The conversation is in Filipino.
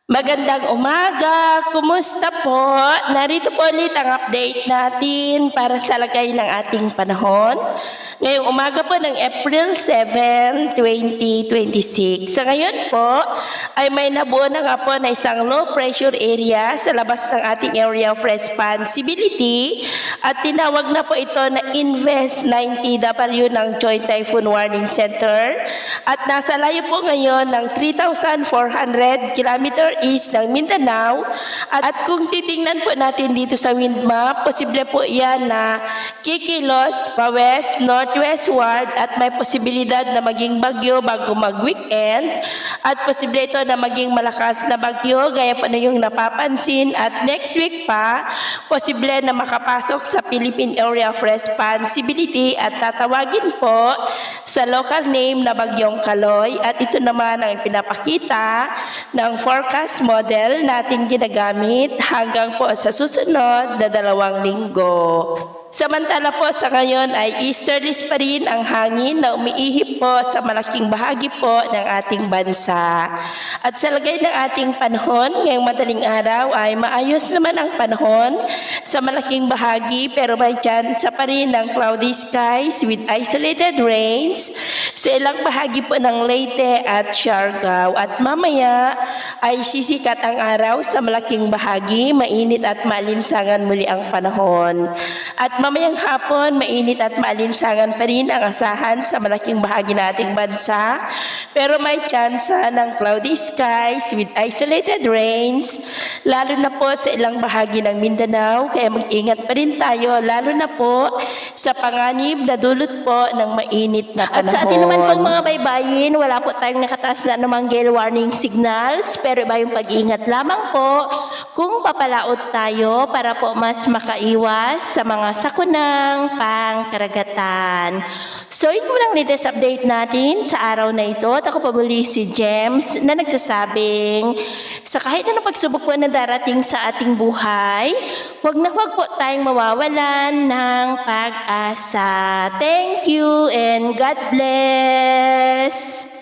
Magandang umaga, kumusta po? Narito po ulit ang update natin para sa lagay ng ating panahon. Ngayong umaga po ng April 7, 2026. Sa ngayon po ay may nabuo na nga po na isang low pressure area sa labas ng ating area of responsibility at tinawag na po ito na Invest 90W ng Joint Typhoon Warning Center at nasa layo po ngayon ng 3,400 km east ng Mindanao at kung titingnan po natin dito sa wind map, posible po yan na kikilos pa west, northwestward at may posibilidad na maging bagyo bago mag-weekend at posible ito na maging malakas na bagyo gaya po na yung napapansin at next week pa, posible na makapasok sa Philippine Area of Responsibility at tatawagin po sa local name na Bagyong Kaloy at ito naman ang ipinapakita ng forecast model natin ginagamit hanggang po sa susunod na 2 linggo. Samantala po sa ngayon ay easterlies pa rin ang hangin na umiihip po sa malaking bahagi po ng ating bansa. At sa lagay ng ating panahon, ngayong madaling araw ay maayos naman ang panahon sa malaking bahagi pero may chance pa rin ng cloudy skies with isolated rains sa ilang bahagi po ng Leyte at Siargao. At mamaya ay sisikat ang araw sa malaking bahagi, mainit at maalinsangan muli ang panahon. At mamayang hapon, mainit at maalinsangan pa rin ang asahan sa malaking bahagi nating bansa. Pero may tsansa ng cloudy skies with isolated rains, lalo na po sa ilang bahagi ng Mindanao. Kaya mag-ingat pa rin tayo, lalo na po sa panganib na dulot po ng mainit na panahon. At sa atin naman pong mga baybayin, wala po tayong nakataas na anumang gale warning signals, pero iba yung pag-ingat lamang po kung papalaot tayo para po mas makaiwas sa mga sakunang pangkaragatan. So, ito lang latest update natin sa araw na ito. At ako pa muli si James na nagsasabing sa kahit na pagsubok po na darating sa ating buhay, huwag na huwag po tayong mawawalan ng pag-asa. Thank you and God bless!